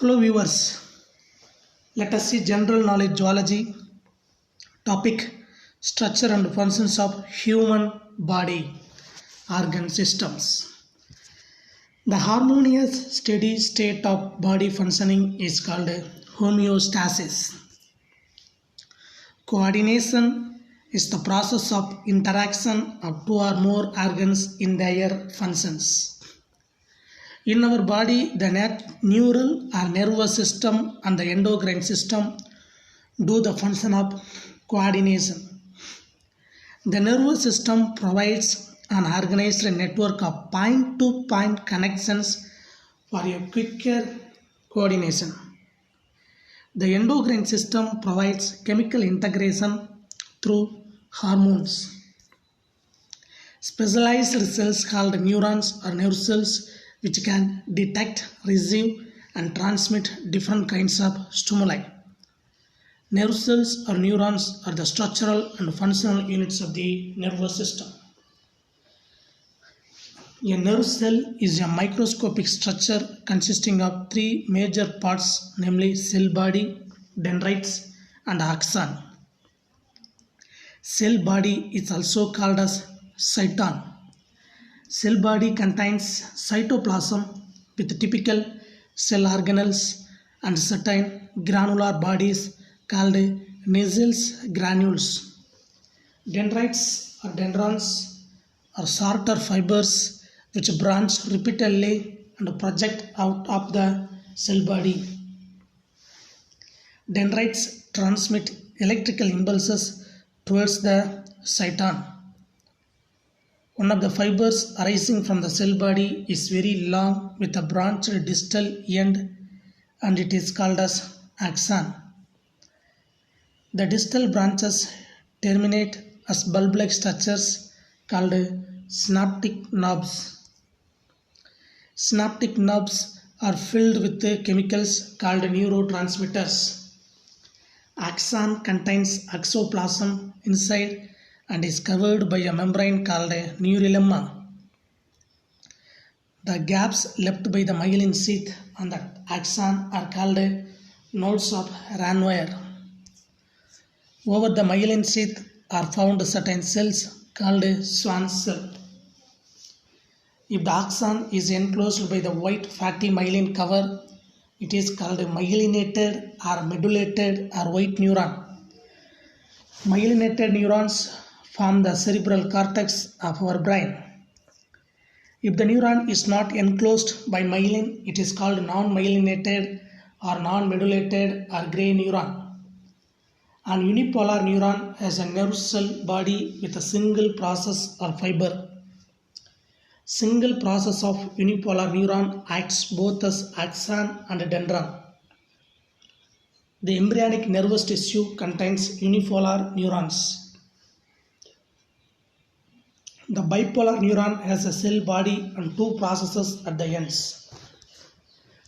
Hello viewers, let us see general knowledge zoology topic structure and functions of human body organ systems. The harmonious steady state of body functioning is called homeostasis. Coordination is the process of interaction of two or more organs in their functions. In our body, the neural or nervous system and the endocrine system do the function of coordination. The nervous system provides an organized network of point-to-point connections for a quicker coordination. The endocrine system provides chemical integration through hormones. Specialized cells called neurons or nerve cells which can detect, receive and transmit different kinds of stimuli. Nerve cells or neurons are the structural and functional units of the nervous system. A nerve cell is a microscopic structure consisting of three major parts, namely cell body, dendrites and axon. Cell body is also called as cyton. Cell body contains cytoplasm with typical cell organelles and certain granular bodies called Naegele's granules. Dendrites or dendrons are shorter fibers which branch repeatedly and project out of the cell body. Dendrites transmit electrical impulses towards the cyton. One of the fibers arising from the cell body is very long with a branched distal end and it is called as axon. The distal branches terminate as bulb-like structures called synaptic knobs. Synaptic knobs are filled with chemicals called neurotransmitters. Axon contains axoplasm inside and is covered by a membrane called neurolemma. The gaps left by the myelin sheath on the axon are called nodes of Ranvier. Over the myelin sheath are found certain cells called Schwann cell. If the axon is enclosed by the white fatty myelin cover, it is called myelinated or medullated or white neuron. Myelinated neurons form the cerebral cortex of our brain. If the neuron is not enclosed by myelin, it is called non-myelinated or non-medullated or grey neuron. An unipolar neuron has a nerve cell body with a single process or fiber. Single process of unipolar neuron acts both as axon and dendron. The embryonic nervous tissue contains unipolar neurons. The bipolar neuron has a cell body and two processes at the ends.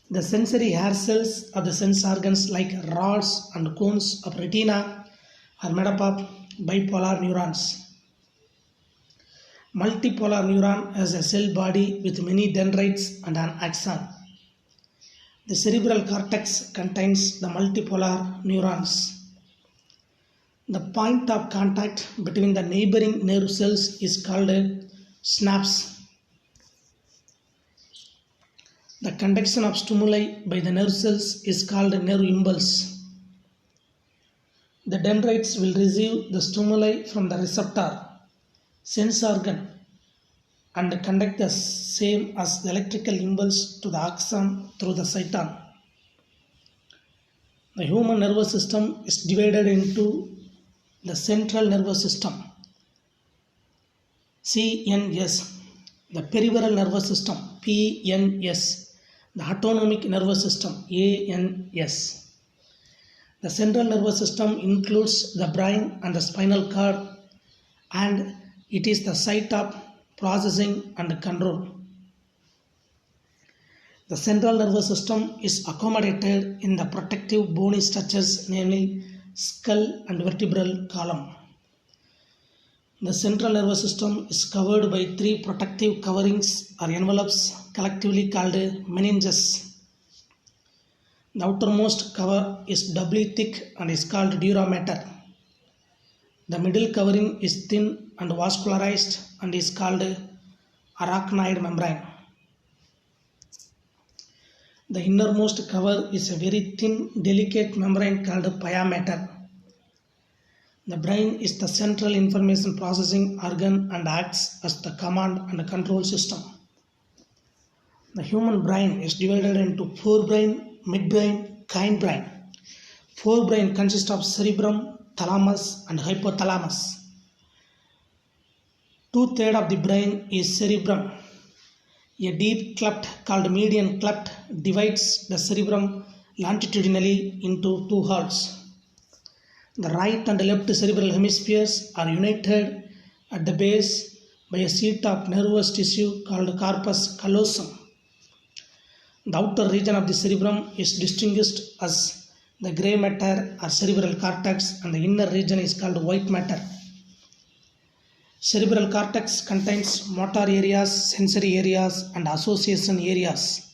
The sensory hair cells of the sense organs like rods and cones of retina are made up of bipolar neurons. Multipolar neuron has a cell body with many dendrites and an axon. The cerebral cortex contains the multipolar neurons. The point of contact between the neighboring nerve cells is called synapse. The conduction of stimuli by the nerve cells is called nerve impulse. The dendrites will receive the stimuli from the receptor, sense organ, and conduct the same as the electrical impulse to the axon through the cyton. The human nervous system is divided into the central nervous system, CNS, the peripheral nervous system, PNS, the autonomic nervous system, ANS. The central nervous system includes the brain and the spinal cord, and it is the site of processing and control. The central nervous system is accommodated in the protective bony structures, namely skull and vertebral column. The central nervous system is covered by three protective coverings or envelopes collectively called meninges. The outermost cover is doubly thick and is called dura mater. The middle covering is thin and vascularized and is called arachnoid membrane. The innermost cover is a very thin, delicate membrane called pia mater. The brain is the central information processing organ and acts as the command and control system. The human brain is divided into forebrain, midbrain, hindbrain. Forebrain consists of cerebrum, thalamus, and hypothalamus. Two-thirds of the brain is cerebrum. A deep cleft called median cleft divides the cerebrum longitudinally into two halves. The right and left cerebral hemispheres are united at the base by a sheet of nervous tissue called corpus callosum. The outer region of the cerebrum is distinguished as the grey matter or cerebral cortex, and the inner region is called white matter. Cerebral cortex contains motor areas, sensory areas, and association areas.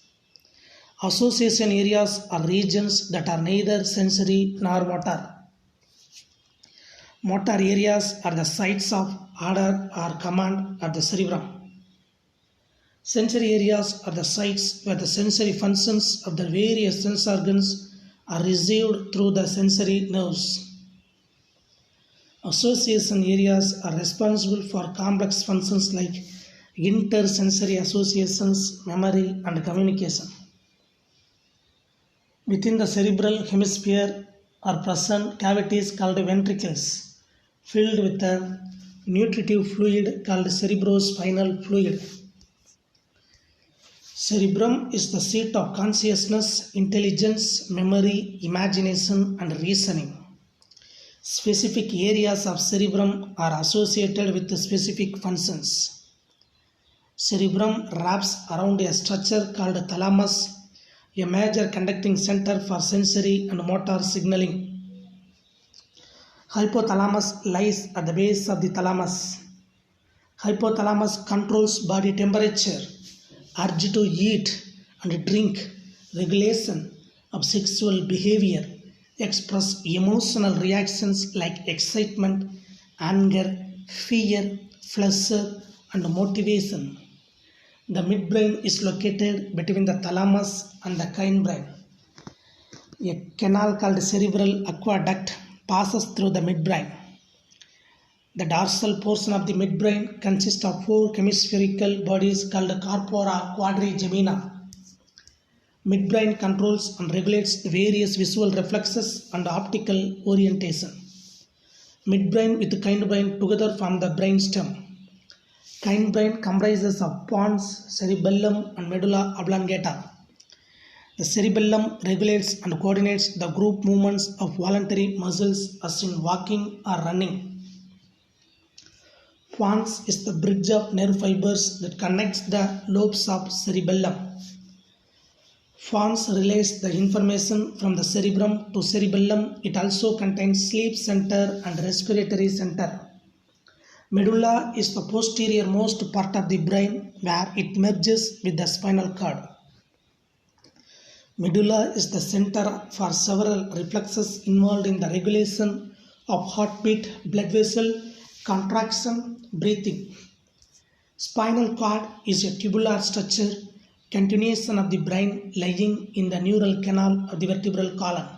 Association areas are regions that are neither sensory nor motor. Motor areas are the sites of order or command of the cerebrum. Sensory areas are the sites where the sensory functions of the various sense organs are received through the sensory nerves. Association areas are responsible for complex functions like intersensory associations, memory, and communication. Within the cerebral hemisphere are present cavities called ventricles, filled with a nutritive fluid called cerebrospinal fluid. Cerebrum is the seat of consciousness, intelligence, memory, imagination, and reasoning. Specific areas of cerebrum are associated with specific functions. Cerebrum wraps around a structure called thalamus, a major conducting center for sensory and motor signaling. Hypothalamus lies at the base of the thalamus. Hypothalamus controls body temperature, urge to eat and drink, regulation of sexual behavior, express emotional reactions like excitement, anger, fear, pleasure, and motivation. The midbrain is located between the thalamus and the hindbrain. A canal called cerebral aqueduct passes through the midbrain. The dorsal portion of the midbrain consists of four hemispherical bodies called corpora quadrigemina. Midbrain controls and regulates various visual reflexes and optical orientation. Midbrain with hindbrain together form the brainstem. Hindbrain comprises of pons, cerebellum, and medulla oblongata. The cerebellum regulates and coordinates the group movements of voluntary muscles as in walking or running. Pons is the bridge of nerve fibers that connects the lobes of cerebellum. Pons relays the information from the cerebrum to cerebellum. It also contains sleep center and respiratory center. Medulla is the posterior most part of the brain where it merges with the spinal cord. Medulla is the center for several reflexes involved in the regulation of heartbeat, blood vessel, contraction, breathing. Spinal cord is a tubular structure, continuation of the brain lying in the neural canal of the vertebral column.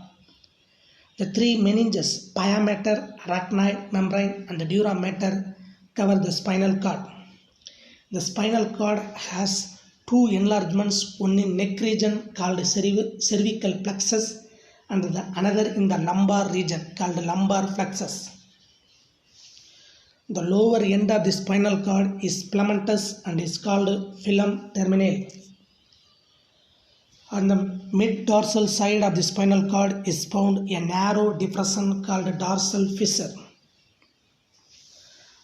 The three meninges, pia mater, arachnoid membrane, and the dura mater, cover the spinal cord. The spinal cord has two enlargements, one in neck region called cervical plexus and another in the lumbar region called lumbar flexus. The lower end of the spinal cord is plummetous and is called filum terminale. On the mid-dorsal side of the spinal cord is found a narrow depression called dorsal fissure.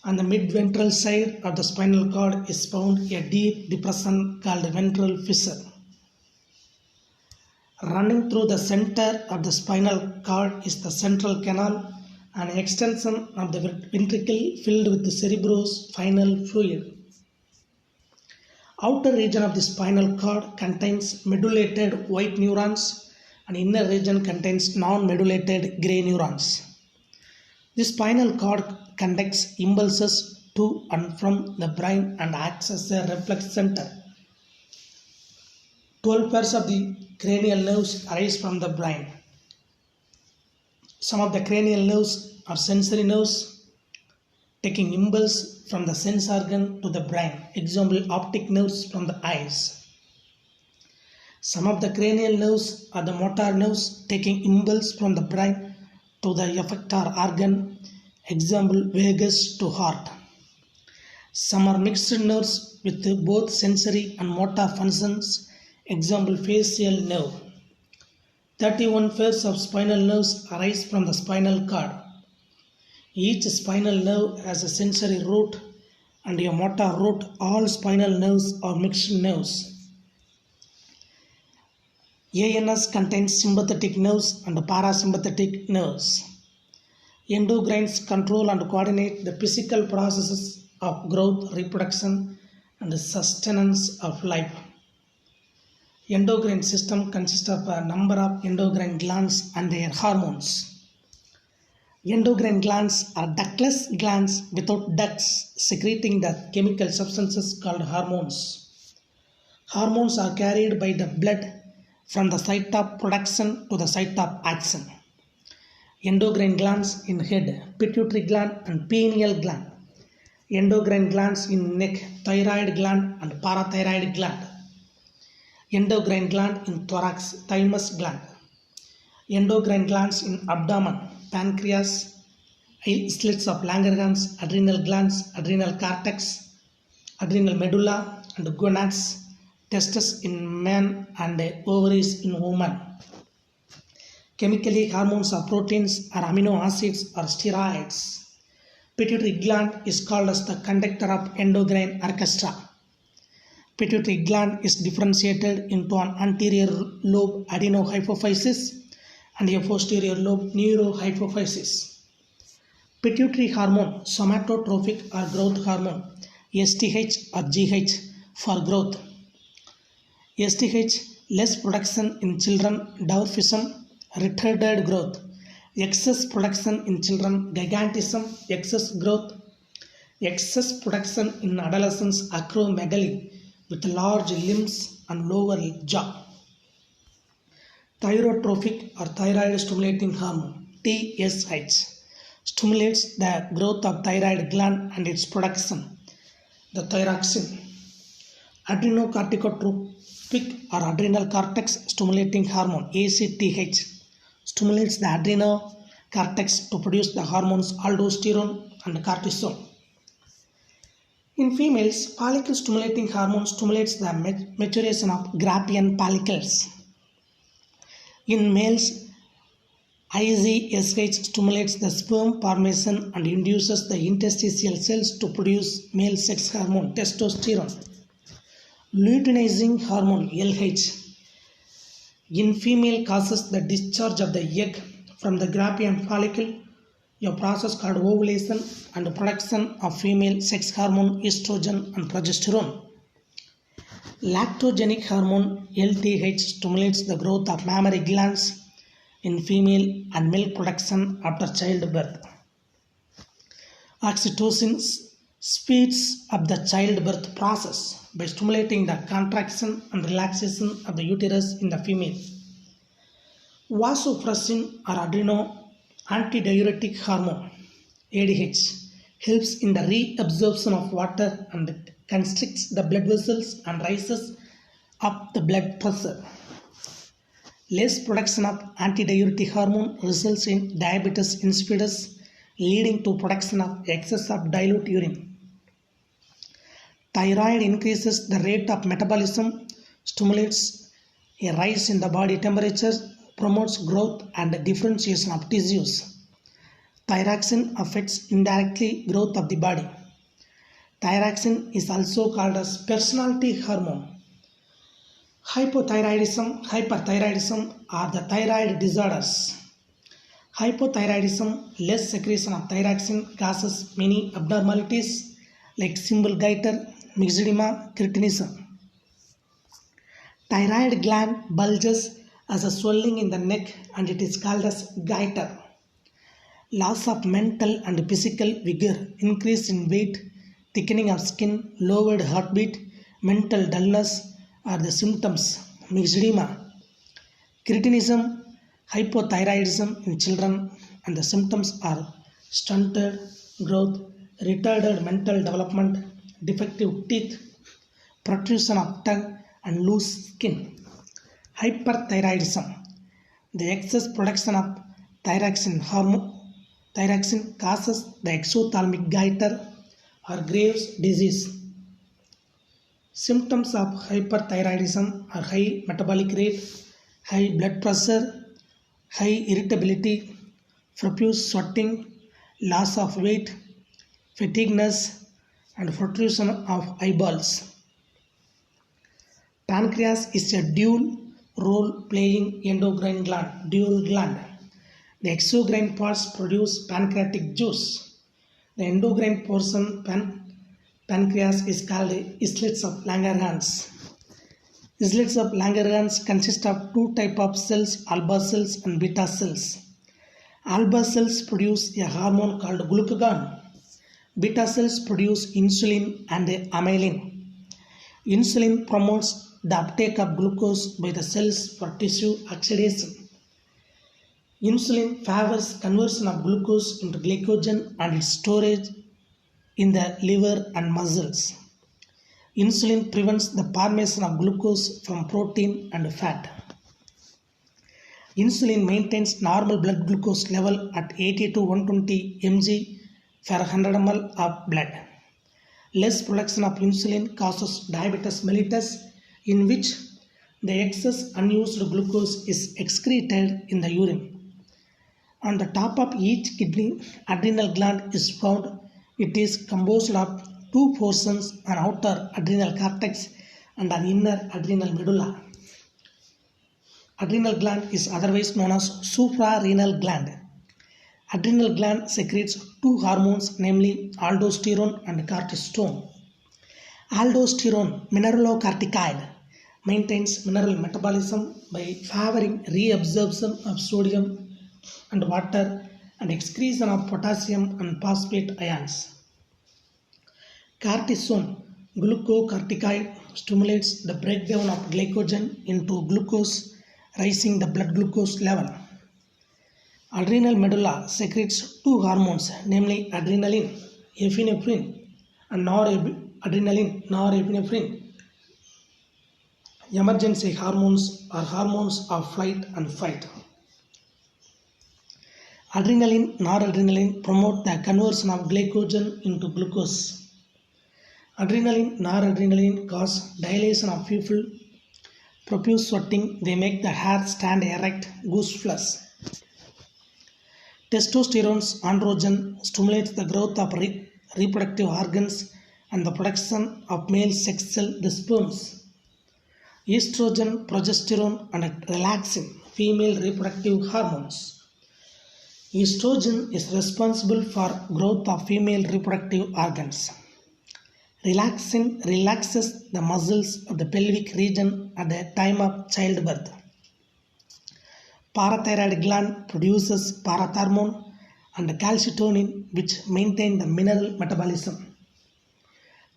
On the mid-ventral side of the spinal cord is found a deep depression called ventral fissure. Running through the center of the spinal cord is the central canal, an extension of the ventricle filled with the cerebrospinal fluid. Outer region of the spinal cord contains medullated white neurons and inner region contains non-modulated gray neurons. The spinal cord conducts impulses to and from the brain and acts as a reflex center. 12 pairs of the cranial nerves arise from the brain. Some of the cranial nerves are sensory nerves, taking impulse from the sense organ to the brain. Example, optic nerves from the eyes. Some of the cranial nerves are the motor nerves, taking impulse from the brain to the effector organ. Example, vagus to heart. Some are mixed nerves with both sensory and motor functions. Example, facial nerve. 31 pairs of spinal nerves arise from the spinal cord. Each spinal nerve has a sensory root and a motor root. All spinal nerves are mixed nerves. ANS contains sympathetic nerves and parasympathetic nerves. Endocrines control and coordinate the physical processes of growth, reproduction, and the sustenance of life. Endocrine system consists of a number of endocrine glands and their hormones. Endocrine glands are ductless glands without ducts, secreting the chemical substances called hormones. Hormones are carried by the blood from the site of production to the site of action. Endocrine glands in head, pituitary gland and pineal gland. Endocrine glands in neck, thyroid gland and parathyroid gland. Endocrine gland in thorax, thymus gland. Endocrine glands in abdomen, pancreas, islets of Langerhans, adrenal glands, adrenal cortex, adrenal medulla and gonads, testes in man and ovaries in woman. Chemically, hormones are proteins or amino acids or steroids. Pituitary gland is called as the conductor of endocrine orchestra. Pituitary gland is differentiated into an anterior lobe adenohypophysis and a posterior lobe neurohypophysis. Pituitary hormone, somatotrophic or growth hormone, STH or GH for growth. STH, less production in children, dwarfism, retarded growth. Excess production in children, gigantism, excess growth. Excess production in adolescents, acromegaly, with large limbs and lower jaw. Thyrotrophic or thyroid stimulating hormone, TSH, stimulates the growth of thyroid gland and its production, the thyroxine. Adrenocorticotropic or adrenal cortex stimulating hormone, ACTH, stimulates the adrenal cortex to produce the hormones aldosterone and cortisol. In females, follicle stimulating hormone stimulates the maturation of Graafian follicles. In males, IGSH stimulates the sperm formation and induces the interstitial cells to produce male sex hormone, testosterone. Luteinizing hormone, LH, in female causes the discharge of the egg from the Graafian follicle, a process called ovulation, and the production of female sex hormone, estrogen and progesterone. Lactogenic hormone, LTH, stimulates the growth of mammary glands in female and milk production after childbirth. Oxytocin speeds up the childbirth process by stimulating the contraction and relaxation of the uterus in the female. Vasopressin or adreno antidiuretic hormone, ADH, helps in the reabsorption of water and constricts the blood vessels and raises up the blood pressure. Less production of antidiuretic hormone results in diabetes insipidus, leading to production of excess of dilute urine. Thyroid increases the rate of metabolism, stimulates a rise in the body temperature, promotes growth and differentiation of tissues. Thyroxine affects indirectly growth of the body. Thyroxine is also called as personality hormone. Hypothyroidism, hyperthyroidism are the thyroid disorders. Hypothyroidism, less secretion of thyroxine, causes many abnormalities like simple goiter, myxedema, cretinism. Thyroid gland bulges as a swelling in the neck and it is called as goiter. Loss of mental and physical vigor, increase in weight, thickening of skin, lowered heartbeat, mental dullness are the symptoms. Myxedema, cretinism, hypothyroidism in children, and the symptoms are stunted growth, retarded mental development, defective teeth, protrusion of tongue, and loose skin. Hyperthyroidism, the excess production of thyroxine hormone. Thyroxine causes the exothalamic goiter or Graves' disease. Symptoms of hyperthyroidism are high metabolic rate, high blood pressure, high irritability, profuse sweating, loss of weight, fatigueness, and protrusion of eyeballs. Pancreas is a dual role playing endocrine gland, dual gland. The exocrine parts produce pancreatic juice. The endocrine portion pancreas is called islets of Langerhans. Islets of Langerhans consist of two types of cells, alpha cells and beta cells. Alpha cells produce a hormone called glucagon. Beta cells produce insulin and amylin. Insulin promotes the uptake of glucose by the cells for tissue oxidation. Insulin favors conversion of glucose into glycogen and its storage in the liver and muscles. Insulin prevents the formation of glucose from protein and fat. Insulin maintains normal blood glucose level at 80 to 120 mg per 100 ml of blood. Less production of insulin causes diabetes mellitus, in which the excess unused glucose is excreted in the urine. On the top of each kidney, adrenal gland is found. It is composed of two portions, an outer adrenal cortex and an inner adrenal medulla. Adrenal gland is otherwise known as suprarenal gland. Adrenal gland secretes two hormones, namely aldosterone and cortisone. Aldosterone, mineralocorticoid, maintains mineral metabolism by favoring reabsorption of sodium and water and excretion of potassium and phosphate ions. Cortisone, glucocorticoid, stimulates the breakdown of glycogen into glucose, raising the blood glucose level. Adrenal medulla secretes two hormones, namely adrenaline, epinephrine, and noradrenaline, norepinephrine. Emergency hormones are hormones of flight and fight. Adrenaline, noradrenaline promote the conversion of glycogen into glucose. Adrenaline, noradrenaline cause dilation of pupil, profuse sweating, they make the hair stand erect, goose flesh. Testosterone, androgen, stimulates the growth of reproductive organs and the production of male sex cell, the sperms. Estrogen, progesterone, and relaxin, female reproductive hormones. Estrogen is responsible for growth of female reproductive organs. Relaxin relaxes the muscles of the pelvic region at the time of childbirth. Parathyroid gland produces parathormone and calcitonin, which maintain the mineral metabolism.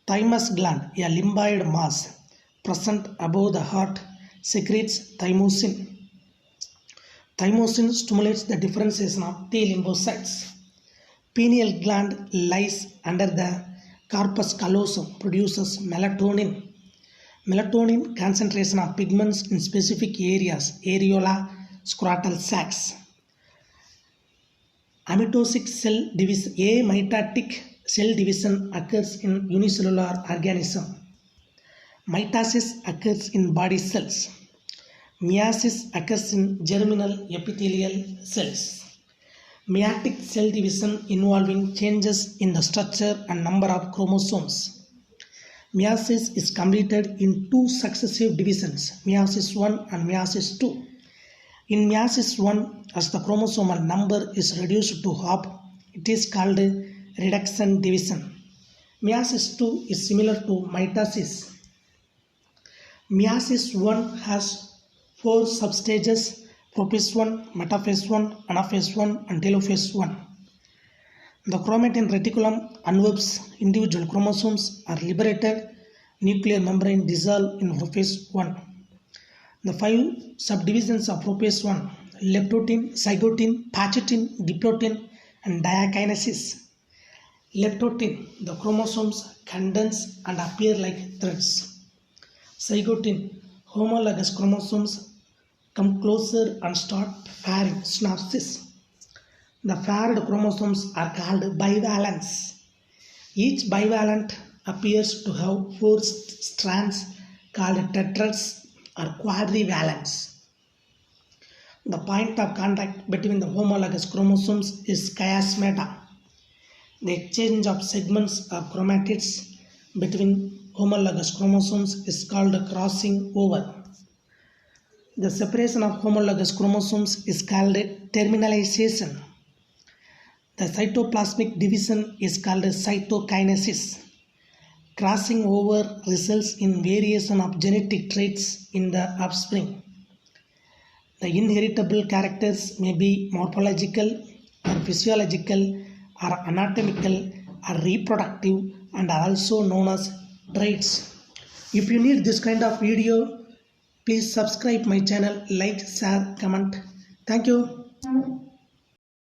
Thymus gland, a lymphoid mass present above the heart, secretes thymosin. Thymosin stimulates the differentiation of T lymphocytes. Pineal gland lies under the corpus callosum, produces melatonin. Melatonin concentration of pigments in specific areas, areola, scrotal sacs. Amitotic cell division, amitotic cell division occurs in unicellular organism. Mitosis occurs in body cells. Meiosis occurs in germinal epithelial cells. Meiotic cell division involving changes in the structure and number of chromosomes. Meiosis is completed in two successive divisions, meiosis I and meiosis II. In meiosis I, as the chromosomal number is reduced to half, it is called reduction division. Meiosis II is similar to mitosis. Meiosis I has four substages: prophase 1, metaphase 1, anaphase 1, and telophase 1. The chromatin reticulum envelopes individual chromosomes are liberated, nuclear membrane dissolved in prophase 1. The five subdivisions of prophase 1: leptotin, zygotin, pachytin, diplotin, and diakinesis. Leptotin, the chromosomes condense and appear like threads. Zygotin, homologous chromosomes come closer and start pairing synapses. The paired chromosomes are called bivalents. Each bivalent appears to have four strands called tetrads or quadrivalents. The point of contact between the homologous chromosomes is chiasmata. The exchange of segments of chromatids between homologous chromosomes is called crossing over. The separation of homologous chromosomes is called terminalization. The cytoplasmic division is called cytokinesis. Crossing over results in variation of genetic traits in the offspring. The inheritable characters may be morphological or physiological or anatomical or reproductive and are also known as traits. If you need this kind of video, please subscribe my channel, like, share, comment. Thank you.